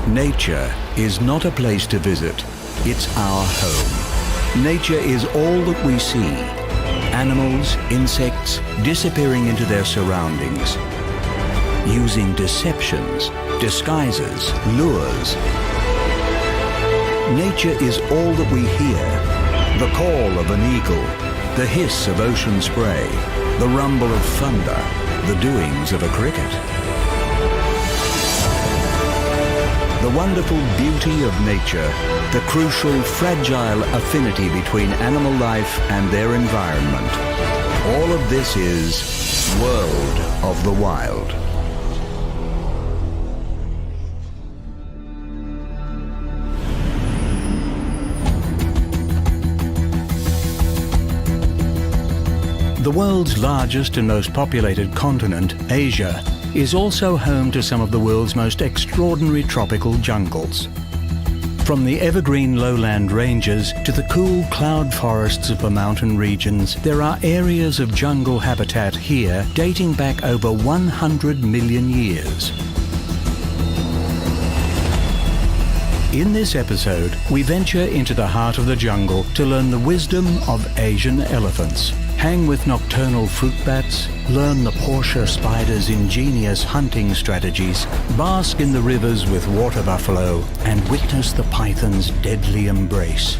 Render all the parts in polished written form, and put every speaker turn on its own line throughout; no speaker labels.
Nature is not a place to visit, it's our home. Nature is all that we see. Animals, insects, disappearing into their surroundings, using deceptions, disguises, lures. Nature is all that we hear. The call of an eagle, the hiss of ocean spray, the rumble of thunder, the doings of a cricket. The wonderful beauty of nature, the crucial, fragile affinity between animal life and their environment. All of this is World of the Wild. The world's largest and most populated continent, Asia, is also home to some of the world's most extraordinary tropical jungles. From the evergreen lowland ranges to the cool cloud forests of the mountain regions, there are areas of jungle habitat here dating back over 100 million years. In this episode, we venture into the heart of the jungle to learn the wisdom of Asian elephants, hang with nocturnal fruit bats, learn the Portia spider's ingenious hunting strategies, bask in the rivers with water buffalo, and witness the python's deadly embrace.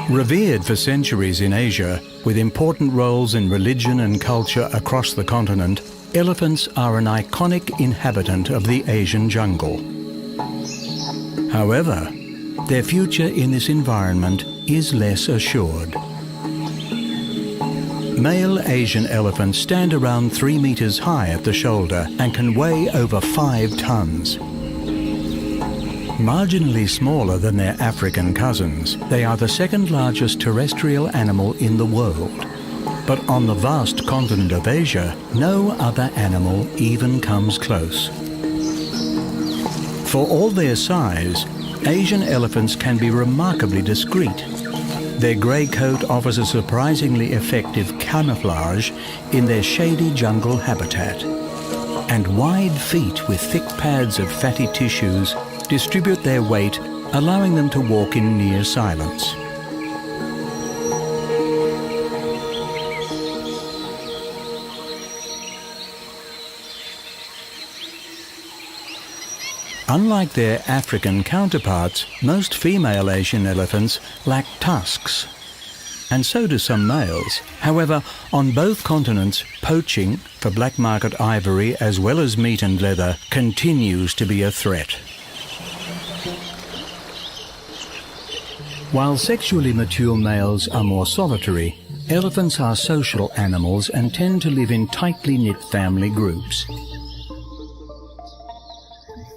Revered for centuries in Asia, with important roles in religion and culture across the continent, elephants are an iconic inhabitant of the Asian jungle. However, their future in this environment is less assured. Male Asian elephants stand around 3 meters high at the shoulder and can weigh over 5 tons. Marginally smaller than their African cousins, they are the second largest terrestrial animal in the world. But on the vast continent of Asia, no other animal even comes close. For all their size, Asian elephants can be remarkably discreet. Their grey coat offers a surprisingly effective camouflage in their shady jungle habitat. And wide feet with thick pads of fatty tissues distribute their weight, allowing them to walk in near silence. Unlike their African counterparts, most female Asian elephants lack tusks, and so do some males. However, on both continents, poaching for black market ivory as well as meat and leather continues to be a threat. While sexually mature males are more solitary, elephants are social animals and tend to live in tightly knit family groups.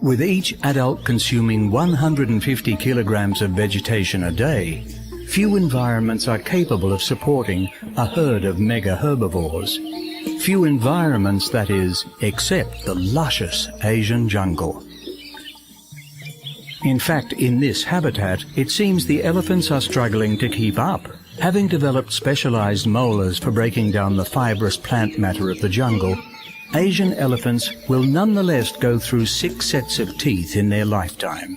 With each adult consuming 150 kilograms of vegetation a day, few environments are capable of supporting a herd of mega herbivores. Few environments, that is, except the luscious Asian jungle. In fact, in this habitat, it seems the elephants are struggling to keep up. Having developed specialized molars for breaking down the fibrous plant matter of the jungle, Asian elephants will nonetheless go through 6 sets of teeth in their lifetime.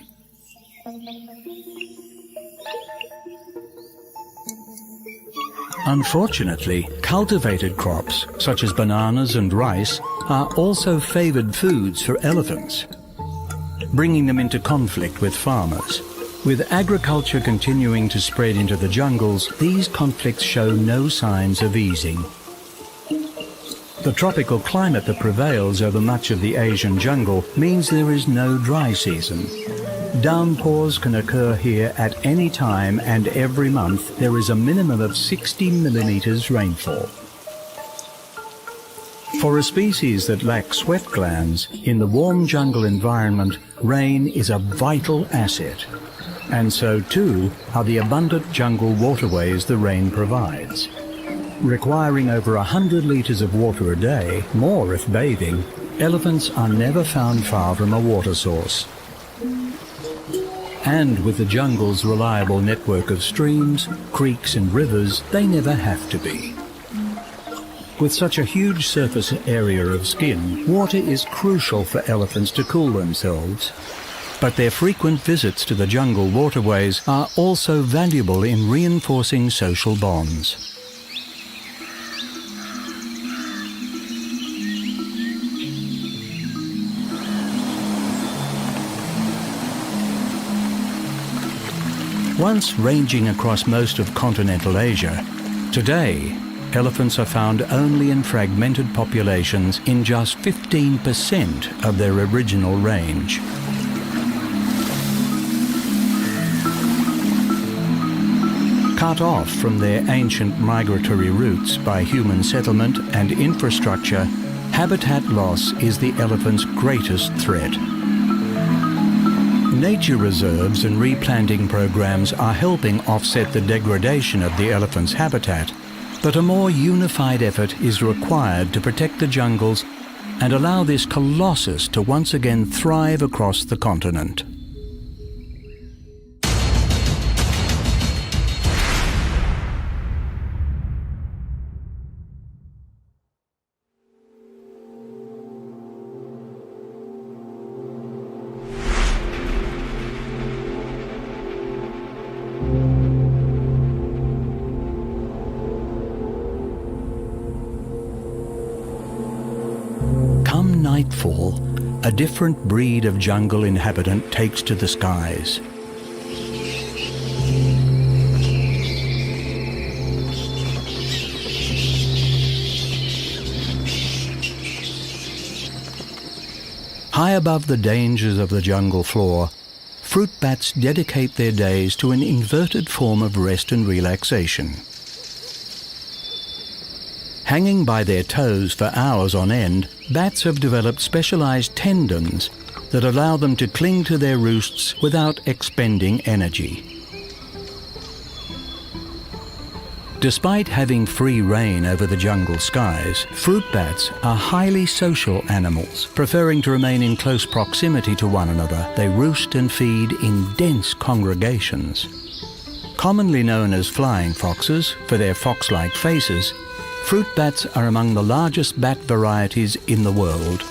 Unfortunately, cultivated crops, such as bananas and rice, are also favored foods for elephants, bringing them into conflict with farmers. With agriculture continuing to spread into the jungles, these conflicts show no signs of easing. The tropical climate that prevails over much of the Asian jungle means there is no dry season. Downpours can occur here at any time, and every month there is a minimum of 60 millimeters rainfall. For a species that lacks sweat glands, in the warm jungle environment, rain is a vital asset. And so too are the abundant jungle waterways the rain provides. Requiring over 100 litres of water a day, more if bathing, elephants are never found far from a water source. And with the jungle's reliable network of streams, creeks and rivers, they never have to be. With such a huge surface area of skin, water is crucial for elephants to cool themselves. But their frequent visits to the jungle waterways are also valuable in reinforcing social bonds. Once ranging across most of continental Asia, today elephants are found only in fragmented populations in just 15% of their original range. Cut off from their ancient migratory routes by human settlement and infrastructure, habitat loss is the elephant's greatest threat. Nature reserves and replanting programs are helping offset the degradation of the elephant's habitat, but a more unified effort is required to protect the jungles and allow this colossus to once again thrive across the continent. Come nightfall, a different breed of jungle inhabitant takes to the skies. High above the dangers of the jungle floor, fruit bats dedicate their days to an inverted form of rest and relaxation. Hanging by their toes for hours on end, bats have developed specialized tendons that allow them to cling to their roosts without expending energy. Despite having free rein over the jungle skies, fruit bats are highly social animals. Preferring to remain in close proximity to one another, they roost and feed in dense congregations. Commonly known as flying foxes for their fox-like faces, fruit bats are among the largest bat varieties in the world.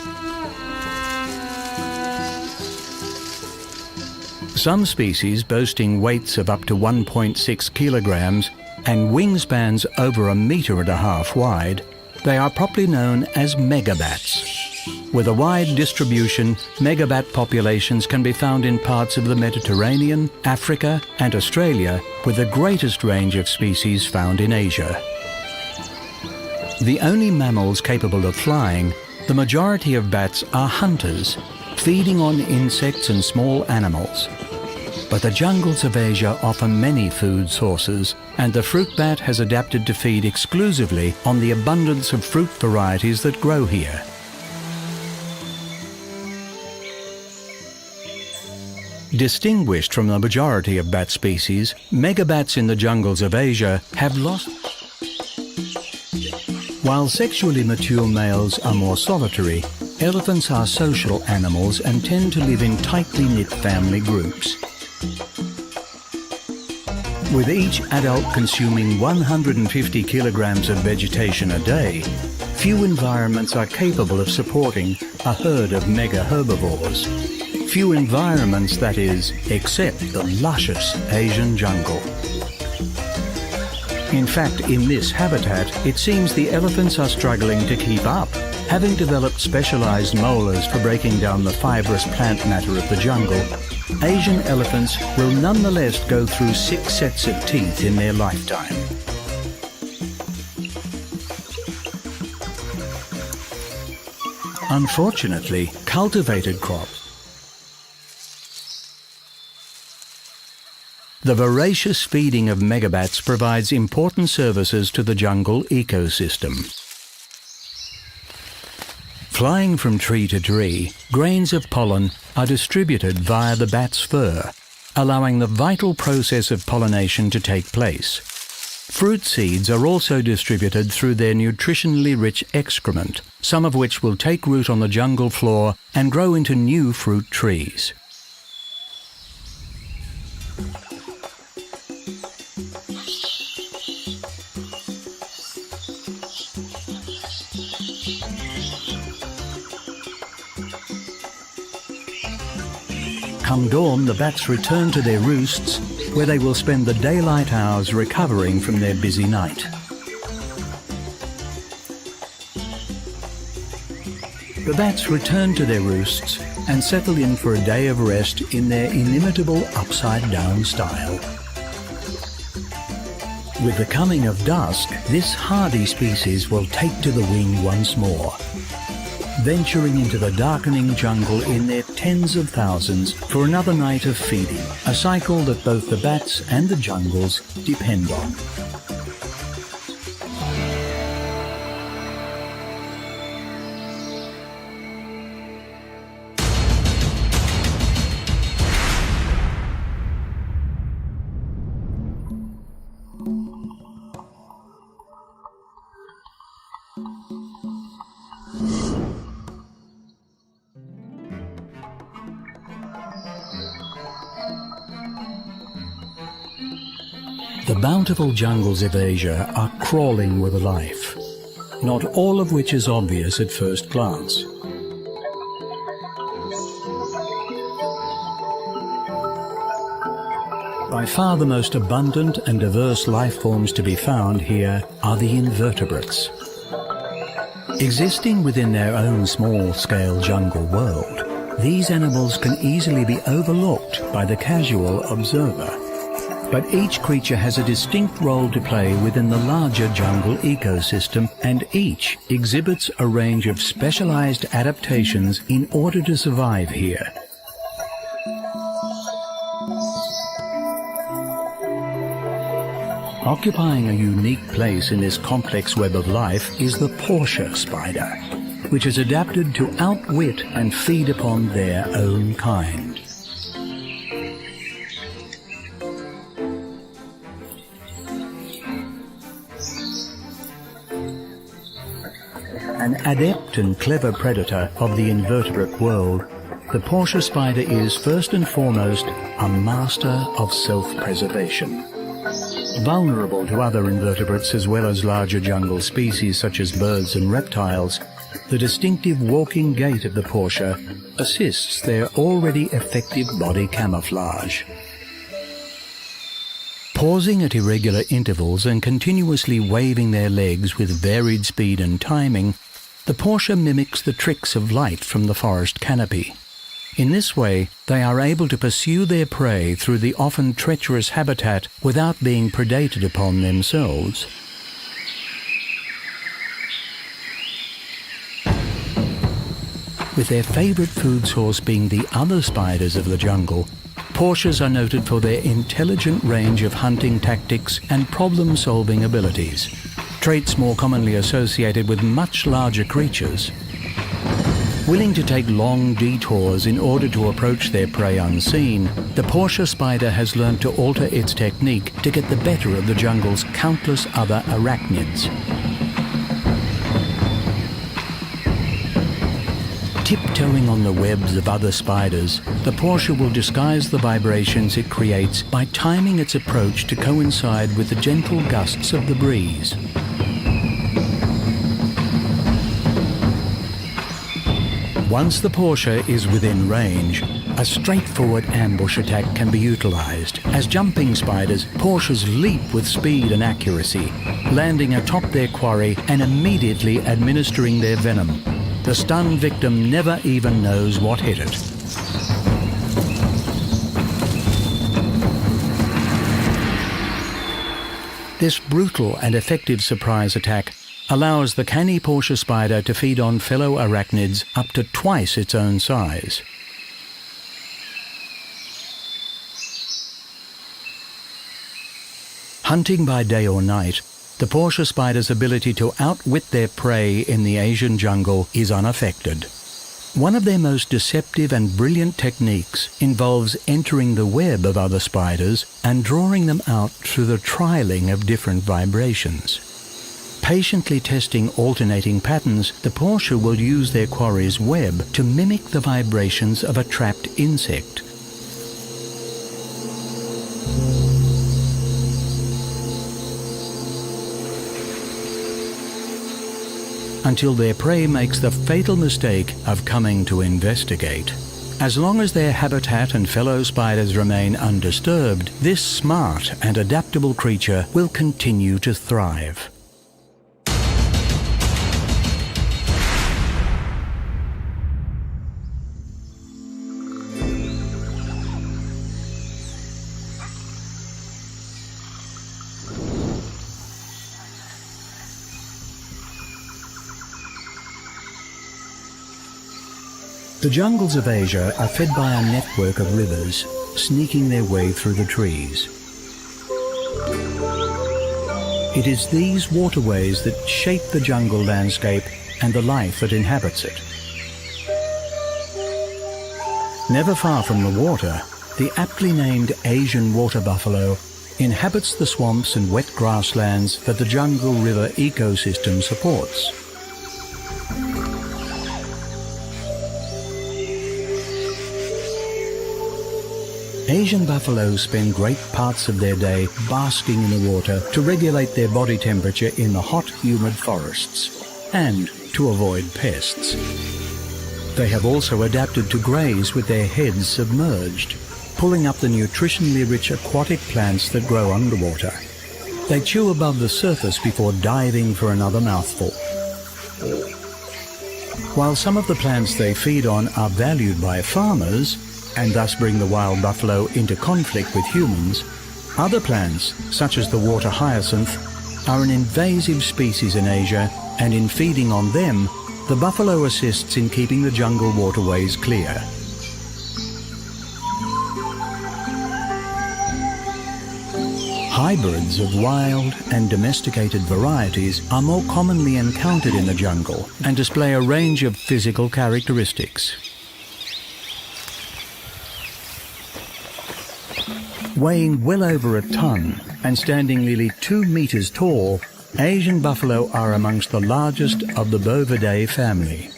Some species boasting weights of up to 1.6 kilograms and wingspans over 1.5 meters wide, they are properly known as megabats. With a wide distribution, megabat populations can be found in parts of the Mediterranean, Africa and Australia, with the greatest range of species found in Asia. The only mammals capable of flying, the majority of bats are hunters, feeding on insects and small animals. But the jungles of Asia offer many food sources, and the fruit bat has adapted to feed exclusively on the abundance of fruit varieties that grow here. Distinguished from the majority of bat species, megabats in the jungles of Asia have lost. While sexually mature males are more solitary, elephants are social animals and tend to live in tightly knit family groups. With each adult consuming 150 kilograms of vegetation a day, few environments are capable of supporting a herd of mega herbivores. Few environments, that is, except the luscious Asian jungle. In fact, in this habitat, it seems the elephants are struggling to keep up. Having developed specialized molars for breaking down the fibrous plant matter of the jungle, Asian elephants will nonetheless go through 6 sets of teeth in their lifetime. Unfortunately, cultivated crops. The voracious feeding of megabats provides important services to the jungle ecosystem. Flying from tree to tree, grains of pollen are distributed via the bat's fur, allowing the vital process of pollination to take place. Fruit seeds are also distributed through their nutritionally rich excrement, some of which will take root on the jungle floor and grow into new fruit trees. Come dawn, the bats return to their roosts, where they will spend the daylight hours recovering from their busy night. The bats return to their roosts and settle in for a day of rest in their inimitable upside-down style. With the coming of dusk, this hardy species will take to the wing once more, venturing into the darkening jungle in their tens of thousands for another night of feeding, a cycle that both the bats and the jungles depend on. The bountiful jungles of Asia are crawling with life, not all of which is obvious at first glance. By far the most abundant and diverse life forms to be found here are the invertebrates. Existing within their own small-scale jungle world, these animals can easily be overlooked by the casual observer. But each creature has a distinct role to play within the larger jungle ecosystem, and each exhibits a range of specialized adaptations in order to survive here. Occupying a unique place in this complex web of life is the Portia spider, which is adapted to outwit and feed upon their own kind. An adept and clever predator of the invertebrate world, the Portia spider is first and foremost a master of self-preservation. Vulnerable to other invertebrates as well as larger jungle species such as birds and reptiles, the distinctive walking gait of the Portia assists their already effective body camouflage. Pausing at irregular intervals and continuously waving their legs with varied speed and timing, the Portia mimics the tricks of light from the forest canopy. In this way, they are able to pursue their prey through the often treacherous habitat without being predated upon themselves. With their favorite food source being the other spiders of the jungle, Portias are noted for their intelligent range of hunting tactics and problem-solving abilities, traits more commonly associated with much larger creatures. Willing to take long detours in order to approach their prey unseen, the Portia spider has learned to alter its technique to get the better of the jungle's countless other arachnids. Tiptoeing on the webs of other spiders, the Portia will disguise the vibrations it creates by timing its approach to coincide with the gentle gusts of the breeze. Once the Portia is within range, a straightforward ambush attack can be utilized. As jumping spiders, Portias leap with speed and accuracy, landing atop their quarry and immediately administering their venom. The stunned victim never even knows what hit it. This brutal and effective surprise attack allows the canny Portia spider to feed on fellow arachnids up to twice its own size. Hunting by day or night, the Portia spider's ability to outwit their prey in the Asian jungle is unaffected. One of their most deceptive and brilliant techniques involves entering the web of other spiders and drawing them out through the trialing of different vibrations. Patiently testing alternating patterns, the Portia will use their quarry's web to mimic the vibrations of a trapped insect. Until their prey makes the fatal mistake of coming to investigate. As long as their habitat and fellow spiders remain undisturbed, this smart and adaptable creature will continue to thrive. The jungles of Asia are fed by a network of rivers, sneaking their way through the trees. It is these waterways that shape the jungle landscape and the life that inhabits it. Never far from the water, the aptly named Asian water buffalo inhabits the swamps and wet grasslands that the jungle river ecosystem supports. Asian buffaloes spend great parts of their day basking in the water to regulate their body temperature in the hot, humid forests and to avoid pests. They have also adapted to graze with their heads submerged, pulling up the nutritionally rich aquatic plants that grow underwater. They chew above the surface before diving for another mouthful. While some of the plants they feed on are valued by farmers, and thus bring the wild buffalo into conflict with humans, other plants, such as the water hyacinth, are an invasive species in Asia, and in feeding on them, the buffalo assists in keeping the jungle waterways clear. Hybrids of wild and domesticated varieties are more commonly encountered in the jungle and display a range of physical characteristics. Weighing well over a ton and standing nearly 2 meters tall, Asian buffalo are amongst the largest of the Bovidae family.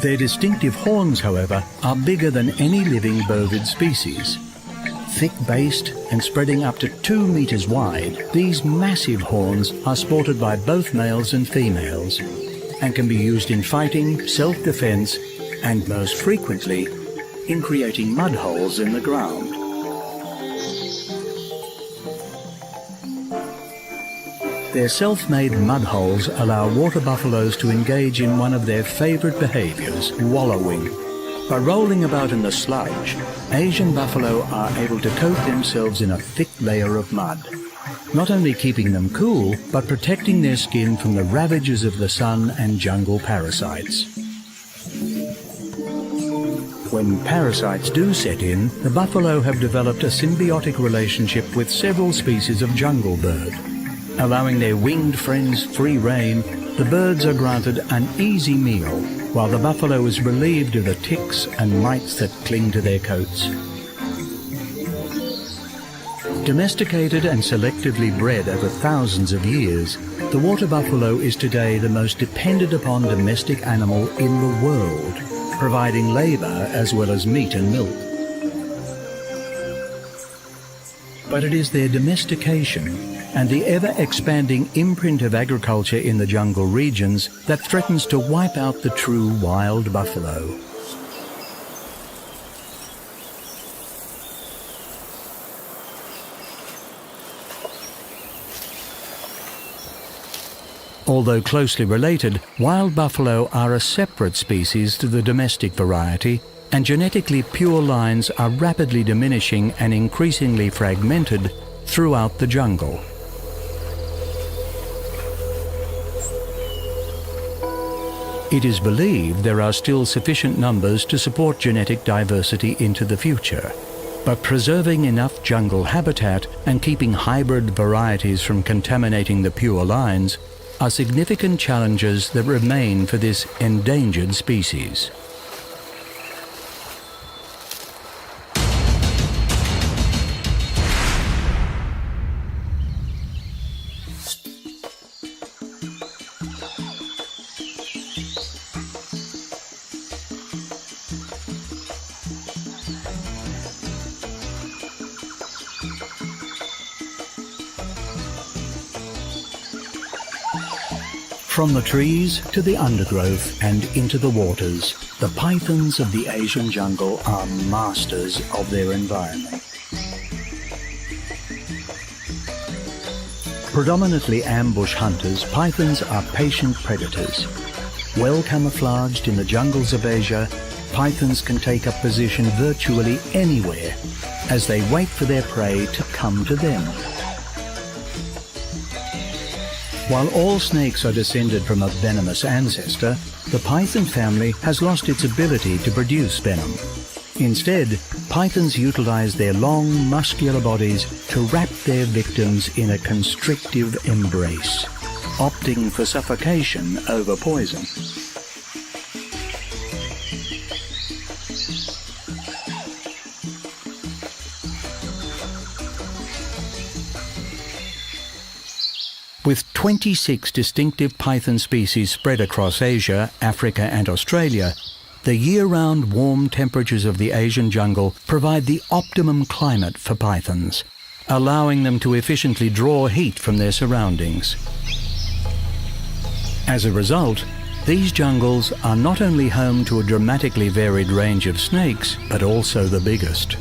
Their distinctive horns, however, are bigger than any living bovid species. Thick-based and spreading up to 2 meters wide, these massive horns are sported by both males and females and can be used in fighting, self-defense, and most frequently, in creating mud holes in the ground. Their self-made mud holes allow water buffaloes to engage in one of their favorite behaviors, wallowing. By rolling about in the sludge, Asian buffalo are able to coat themselves in a thick layer of mud, not only keeping them cool, but protecting their skin from the ravages of the sun and jungle parasites. When parasites do set in, the buffalo have developed a symbiotic relationship with several species of jungle bird. Allowing their winged friends free rein, the birds are granted an easy meal, while the buffalo is relieved of the ticks and mites that cling to their coats. Domesticated and selectively bred over thousands of years, the water buffalo is today the most depended upon domestic animal in the world, providing labour as well as meat and milk. But it is their domestication and the ever-expanding imprint of agriculture in the jungle regions that threatens to wipe out the true wild buffalo. Although closely related, wild buffalo are a separate species to the domestic variety, and genetically pure lines are rapidly diminishing and increasingly fragmented throughout the jungle. It is believed there are still sufficient numbers to support genetic diversity into the future, but preserving enough jungle habitat and keeping hybrid varieties from contaminating the pure lines are significant challenges that remain for this endangered species. From the trees to the undergrowth and into the waters, the pythons of the Asian jungle are masters of their environment. Predominantly ambush hunters, pythons are patient predators. Well camouflaged in the jungles of Asia, pythons can take up position virtually anywhere as they wait for their prey to come to them. While all snakes are descended from a venomous ancestor, the python family has lost its ability to produce venom. Instead, pythons utilize their long, muscular bodies to wrap their victims in a constrictive embrace, opting for suffocation over poison. With 26 distinctive python species spread across Asia, Africa and Australia, the year-round warm temperatures of the Asian jungle provide the optimum climate for pythons, allowing them to efficiently draw heat from their surroundings. As a result, these jungles are not only home to a dramatically varied range of snakes, but also the biggest.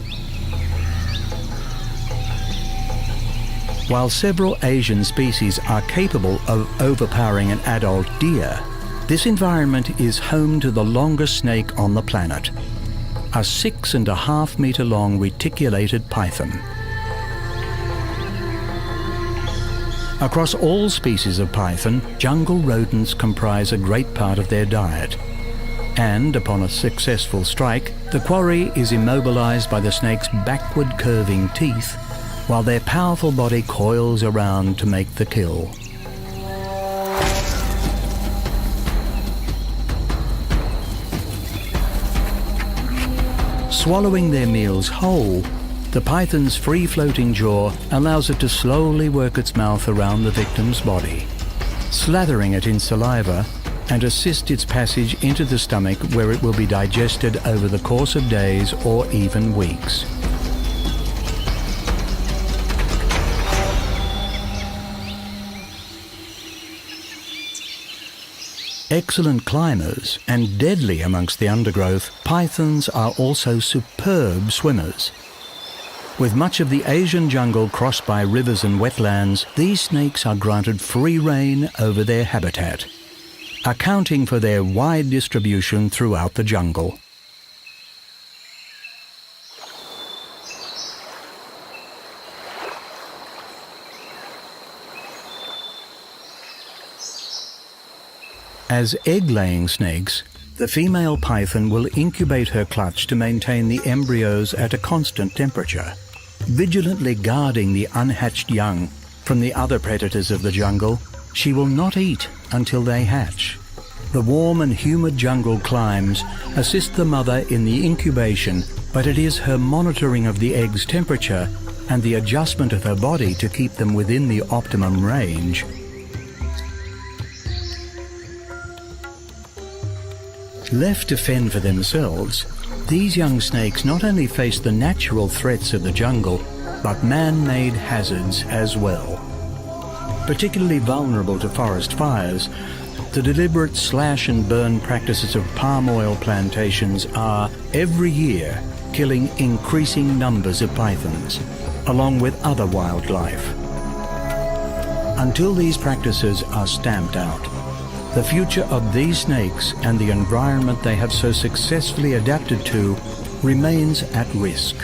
While several Asian species are capable of overpowering an adult deer, this environment is home to the longest snake on the planet, a 6.5 meter long reticulated python. Across all species of python, jungle rodents comprise a great part of their diet. And upon a successful strike, the quarry is immobilized by the snake's backward curving teeth, while their powerful body coils around to make the kill. Swallowing their meals whole, the python's free-floating jaw allows it to slowly work its mouth around the victim's body, slathering it in saliva and assist its passage into the stomach, where it will be digested over the course of days or even weeks. Excellent climbers and deadly amongst the undergrowth, pythons are also superb swimmers. With much of the Asian jungle crossed by rivers and wetlands, these snakes are granted free rein over their habitat, accounting for their wide distribution throughout the jungle. As egg-laying snakes, the female python will incubate her clutch to maintain the embryos at a constant temperature, vigilantly guarding the unhatched young from the other predators of the jungle. She will not eat until they hatch. The warm and humid jungle climes assist the mother in the incubation, but it is her monitoring of the egg's temperature and the adjustment of her body to keep them within the optimum range. Left to fend for themselves, these young snakes not only face the natural threats of the jungle, but man-made hazards as well. Particularly vulnerable to forest fires, the deliberate slash and burn practices of palm oil plantations are, every year, killing increasing numbers of pythons, along with other wildlife. Until these practices are stamped out, the future of these snakes and the environment they have so successfully adapted to remains at risk.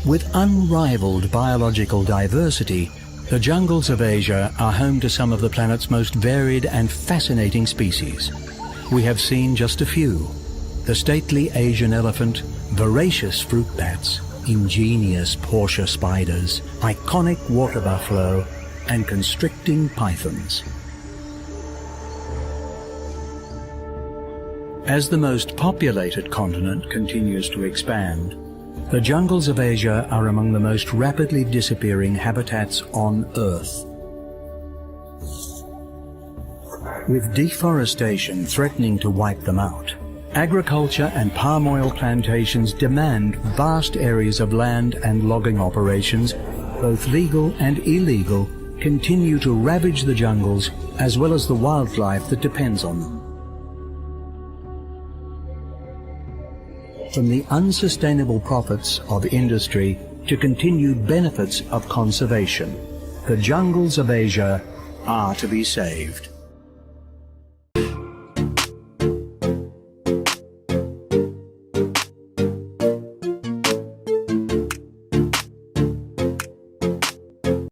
With unrivaled biological diversity, the jungles of Asia are home to some of the planet's most varied and fascinating species, we have seen just a few: the stately Asian elephant, voracious fruit bats, ingenious Portia spiders, iconic water buffalo, and constricting pythons. As the most populated continent continues to expand, the jungles of Asia are among the most rapidly disappearing habitats on Earth. With deforestation threatening to wipe them out, agriculture and palm oil plantations demand vast areas of land, and logging operations, both legal and illegal, continue to ravage the jungles as well as the wildlife that depends on them. From the unsustainable profits of industry to continued benefits of conservation, the jungles of Asia are to be saved.